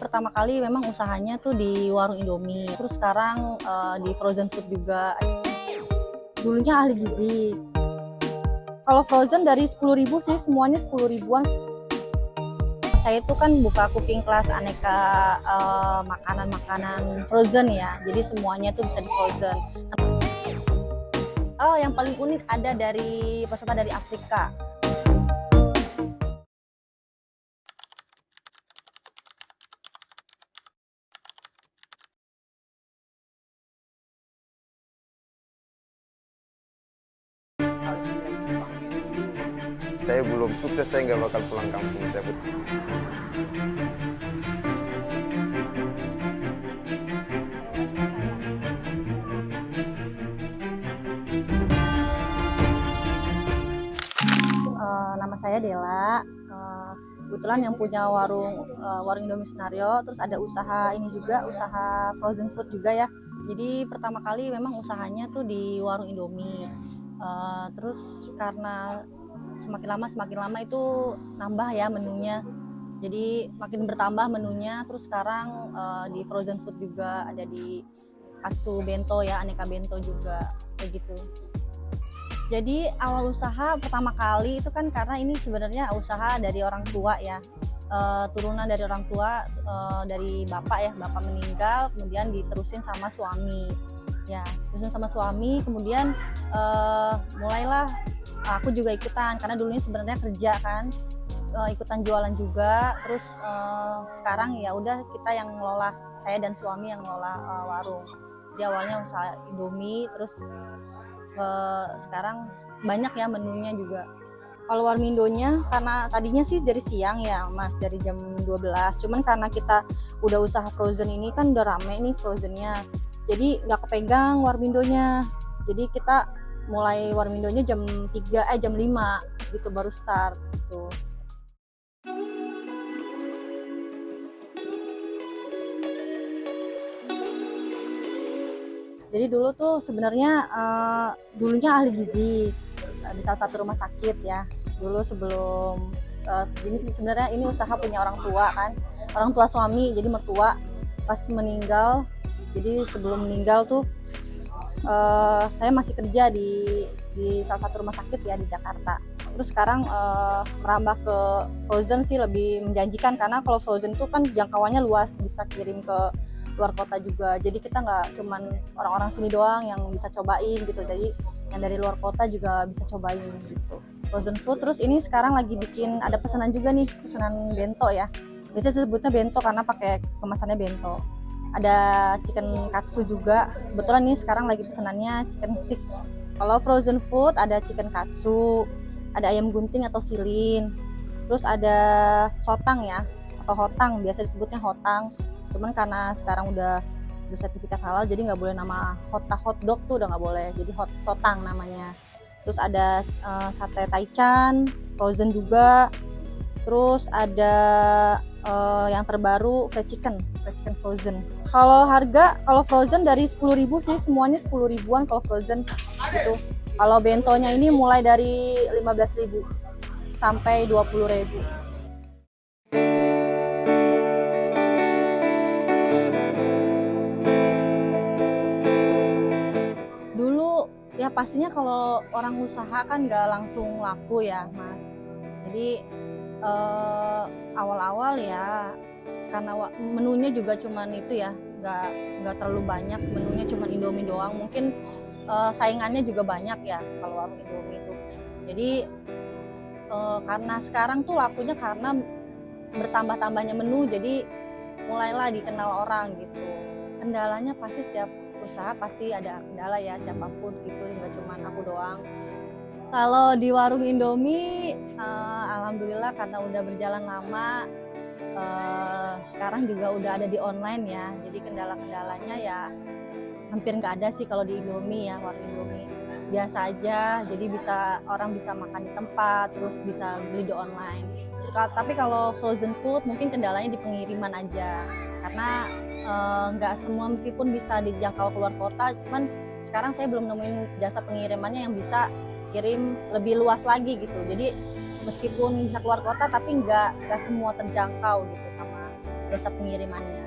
pertama kali memang usahanya tuh di warung Indomie, terus sekarang di frozen food juga. Dulunya ahli gizi. Kalau frozen dari 10.000 sih, semuanya 10 ribuan. Saya itu kan buka cooking class aneka makanan-makanan frozen ya, jadi semuanya tuh bisa di frozen. Oh, yang paling unik ada dari peserta dari Afrika. Saya belum sukses, saya nggak bakal pulang kampung. Nama saya Dela. Kebetulan yang punya warung Indomie Senario, terus ada usaha ini juga, usaha frozen food juga ya. Jadi pertama kali memang usahanya tuh di warung Indomie. Terus karena semakin lama itu nambah ya menunya. Jadi makin bertambah menunya. Terus sekarang di frozen food juga ada di katsu bento ya, aneka bento juga kayak gitu. Jadi awal usaha pertama kali itu kan karena ini sebenarnya usaha dari orang tua ya, turunan dari orang tua, dari bapak ya, bapak meninggal kemudian diterusin sama suami ya, terusin sama suami kemudian mulailah aku juga ikutan karena dulunya sebenarnya kerja kan, ikutan jualan juga. Terus sekarang ya udah kita yang ngelola, saya dan suami yang ngelola warung. Jadi awalnya usaha Indomie, terus sekarang banyak ya menunya juga. Kalau warmindonya karena tadinya sih dari siang ya Mas, dari jam 12, cuman karena kita udah usaha frozen ini kan udah rame nih frozennya, jadi nggak kepegang warmindonya. Jadi kita mulai warmindonya jam 5 gitu baru start gitu. Jadi dulu tuh sebenarnya dulunya ahli gizi di salah satu rumah sakit ya. Dulu sebelum ini sebenarnya ini usaha punya orang tua kan, orang tua suami, jadi mertua pas meninggal. Jadi sebelum meninggal tuh saya masih kerja di salah satu rumah sakit ya di Jakarta. Terus sekarang merambah ke frozen sih lebih menjanjikan, karena kalau frozen tuh kan jangkauannya luas, bisa kirim ke luar kota juga. Jadi kita nggak cuman orang-orang sini doang yang bisa cobain gitu. Jadi yang dari luar kota juga bisa cobain gitu. Frozen food. Terus ini sekarang lagi bikin ada pesanan juga nih, pesanan bento ya. Biasanya sebutnya bento karena pakai kemasannya bento. Ada chicken katsu juga. Kebetulan nih sekarang lagi pesanannya chicken stick. Kalau frozen food ada chicken katsu, ada ayam gunting atau silin. Terus ada sotang ya, atau hotang, biasa disebutnya hotang. Cuman karena sekarang udah bersertifikat halal, jadi nggak boleh nama hotdog tuh, udah nggak boleh, jadi sotang namanya. Terus ada sate taichan frozen juga. Terus ada yang terbaru fried chicken frozen. Kalau frozen dari 10.000 sih, semuanya 10 ribuan kalau frozen gitu. Kalau bentonya ini mulai dari 15.000 sampai 20.000. Ya pastinya kalau orang usaha kan nggak langsung laku ya Mas. Jadi awal-awal ya karena menunya juga cuman itu ya, nggak terlalu banyak, menunya cuman Indomie doang. Mungkin saingannya juga banyak ya kalau warung Indomie itu. Jadi karena sekarang tuh lakunya karena bertambah-tambahnya menu, jadi mulailah dikenal orang gitu. Kendalanya pasti setiap usaha pasti ada kendala ya, siapapun gitu, nggak cuma aku doang. Kalau di warung Indomie alhamdulillah karena udah berjalan lama, sekarang juga udah ada di online ya, jadi kendala-kendalanya ya hampir nggak ada sih kalau di Indomie ya, warung Indomie biasa aja. Jadi orang bisa makan di tempat, terus bisa beli di online. Tapi kalau frozen food mungkin kendalanya di pengiriman aja, karena nggak semua meskipun bisa dijangkau keluar kota, cuman sekarang saya belum nemuin jasa pengirimannya yang bisa kirim lebih luas lagi gitu. Jadi meskipun bisa keluar kota tapi nggak semua terjangkau gitu sama jasa pengirimannya.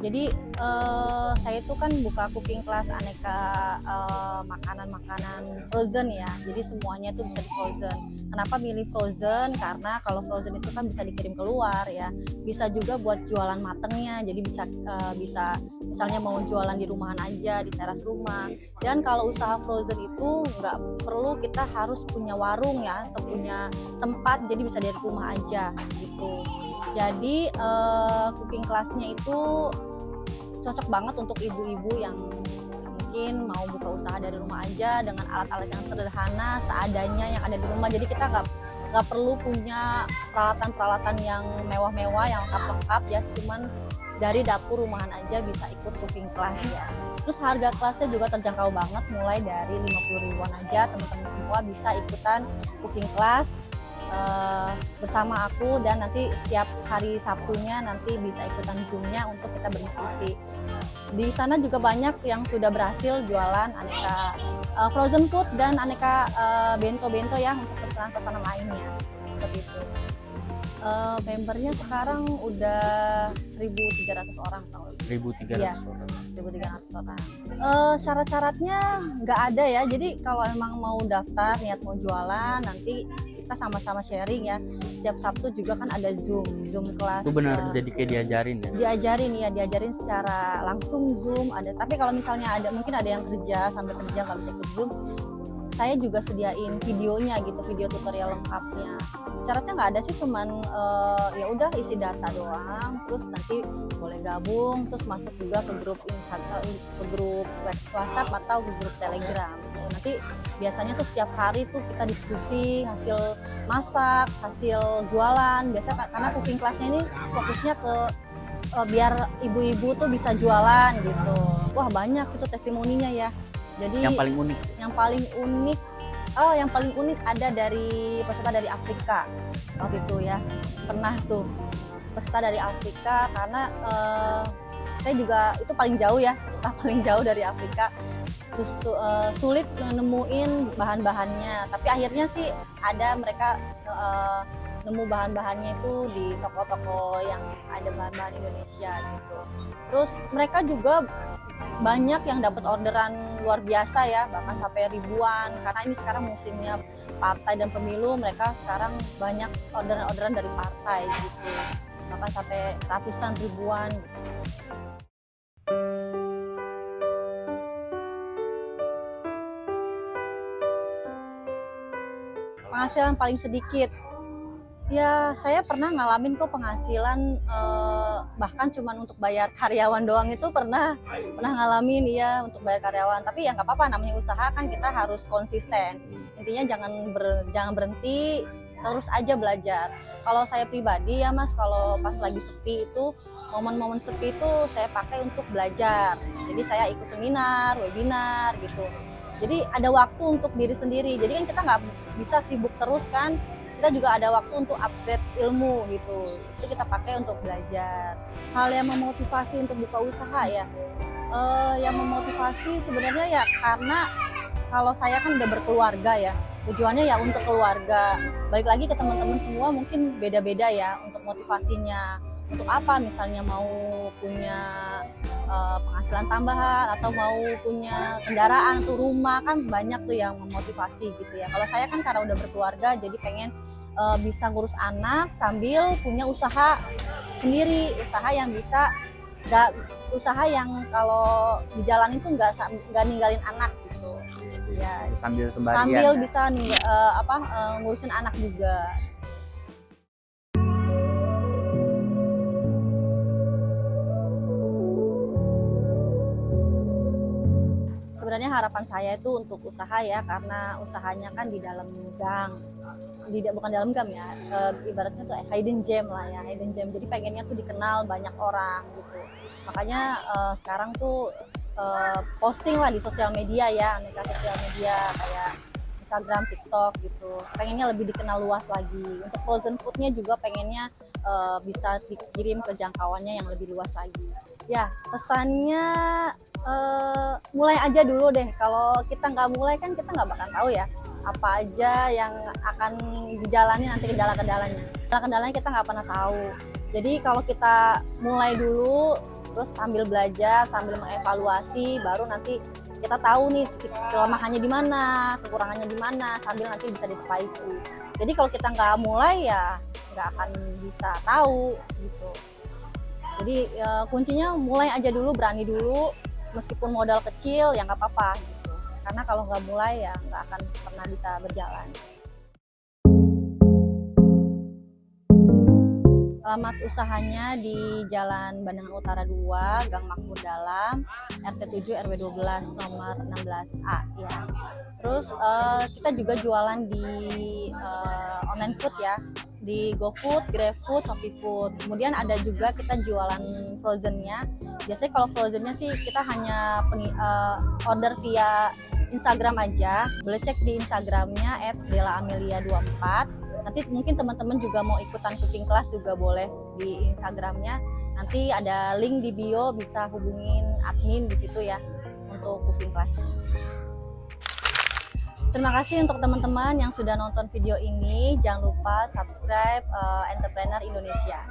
Jadi saya itu kan buka cooking class aneka makanan-makanan frozen ya. Jadi semuanya itu bisa di frozen. Kenapa milih frozen? Karena kalau frozen itu kan bisa dikirim keluar ya. Bisa juga buat jualan matengnya. Jadi bisa misalnya mau jualan di rumahan aja, di teras rumah. Dan kalau usaha frozen itu nggak perlu kita harus punya warung ya atau punya tempat. Jadi bisa dari rumah aja gitu. Jadi cooking classnya itu cocok banget untuk ibu-ibu yang mungkin mau buka usaha dari rumah aja dengan alat-alat yang sederhana seadanya yang ada di rumah. Jadi kita nggak perlu punya peralatan-peralatan yang mewah-mewah yang lengkap-lengkap ya, cuman dari dapur rumahan aja bisa ikut cooking class ya. Terus harga kelasnya juga terjangkau banget, mulai dari 50 ribuan aja. Teman-teman semua bisa ikutan cooking class bersama aku, dan nanti setiap hari Sabtunya nanti bisa ikutan Zoom-nya untuk kita berdiskusi. Di sana juga banyak yang sudah berhasil jualan aneka frozen food dan aneka bento-bento ya untuk pesanan-pesanan lainnya seperti itu. Membernya sekarang udah 1.300 orang tau. 1.300 ya, orang. 1.300 orang. Syarat-syaratnya nggak ada ya. Jadi kalau emang mau daftar niat mau jualan, nanti kita sama-sama sharing ya. Setiap Sabtu juga kan ada Zoom kelas. Itu benar jadi kayak diajarin ya? Diajarin secara langsung Zoom ada. Tapi kalau misalnya mungkin ada yang sambil kerja nggak bisa ikut Zoom, saya juga sediain videonya gitu, video tutorial lengkapnya. Syaratnya nggak ada sih, cuman ya udah isi data doang, terus nanti boleh gabung, terus masuk juga ke grup Instagram, ke grup WhatsApp atau ke grup Telegram. Nanti biasanya tuh setiap hari tuh kita diskusi hasil masak, hasil jualan. Biasanya karena cooking classnya ini fokusnya ke biar ibu-ibu tuh bisa jualan gitu. Wah banyak itu testimoninya ya. Jadi Yang paling unik ada dari peserta dari Afrika waktu itu ya. Pernah tuh peserta dari Afrika, karena saya juga itu paling jauh ya, peserta paling jauh dari Afrika. Sulit menemuin bahan-bahannya, tapi akhirnya sih ada mereka nemu bahan-bahannya itu di toko-toko yang ada bahan-bahan Indonesia gitu. Terus mereka juga banyak yang dapat orderan luar biasa ya, bahkan sampai ribuan, karena ini sekarang musimnya partai dan pemilu. Mereka sekarang banyak orderan-orderan dari partai gitu, bahkan sampai ratusan ribuan gitu. Penghasilan paling sedikit ya, saya pernah ngalamin kok penghasilan bahkan cuman untuk bayar karyawan doang itu pernah ngalamin ya, untuk bayar karyawan. Tapi ya nggak apa-apa, namanya usaha kan kita harus konsisten. Intinya jangan berhenti, terus aja belajar. Kalau saya pribadi ya Mas, kalau pas lagi sepi itu, momen-momen sepi itu saya pakai untuk belajar. Jadi saya ikut seminar, webinar gitu. Jadi ada waktu untuk diri sendiri. Jadi kan kita nggak bisa sibuk terus kan. Kita juga ada waktu untuk upgrade ilmu gitu. Itu kita pakai untuk belajar. Hal yang memotivasi untuk buka usaha ya. Yang memotivasi sebenarnya ya karena kalau saya kan udah berkeluarga ya. Tujuannya ya untuk keluarga. Balik lagi ke teman-teman semua mungkin beda-beda ya untuk motivasinya. Untuk apa misalnya mau punya penghasilan tambahan atau mau punya kendaraan atau rumah, kan banyak tuh yang memotivasi gitu ya. Kalau saya kan karena udah berkeluarga jadi pengen bisa ngurus anak sambil punya usaha sendiri, usaha yang kalau di jalan itu nggak ninggalin anak gitu ya, sambil bisa ngurusin anak juga. Sebenarnya harapan saya itu untuk usaha ya, karena usahanya kan di dalam gang, bukan dalam gang ya, ibaratnya tuh hidden gem lah ya, hidden gem. Jadi pengennya tuh dikenal banyak orang gitu. Makanya sekarang tuh posting lah di sosial media ya, aneka sosial media kayak Instagram, TikTok gitu. Pengennya lebih dikenal luas lagi. Untuk frozen foodnya juga pengennya bisa dikirim ke jangkauannya yang lebih luas lagi. Ya, pesannya mulai aja dulu deh. Kalau kita nggak mulai kan kita nggak bakal tahu ya apa aja yang akan dijalani nanti kendala-kendalanya. Kendala-kendalanya kita nggak pernah tahu. Jadi kalau kita mulai dulu, terus sambil belajar, sambil mengevaluasi, baru nanti kita tahu nih kelemahannya di mana, kekurangannya di mana, sambil nanti bisa diperbaiki. Jadi kalau kita nggak mulai ya nggak akan bisa tahu gitu. Jadi kuncinya mulai aja dulu, berani dulu, meskipun modal kecil ya nggak apa-apa gitu. Karena kalau nggak mulai ya nggak akan pernah bisa berjalan. Alamat usahanya di Jalan Bandengan Utara 2, Gang Makmur Dalam, RT 7 RW 12 nomor 16A ya. Terus kita juga jualan di online food ya, di GoFood, GrabFood, ShopeeFood. Kemudian ada juga kita jualan frozennya. Biasanya kalau frozennya sih kita hanya order via Instagram aja. Boleh cek di Instagramnya @delaamelia24. Nanti mungkin teman-teman juga mau ikutan cooking class juga boleh di Instagramnya. Nanti ada link di bio, bisa hubungin admin di situ ya untuk cooking class. Terima kasih untuk teman-teman yang sudah nonton video ini. Jangan lupa subscribe Entrepreneur Indonesia.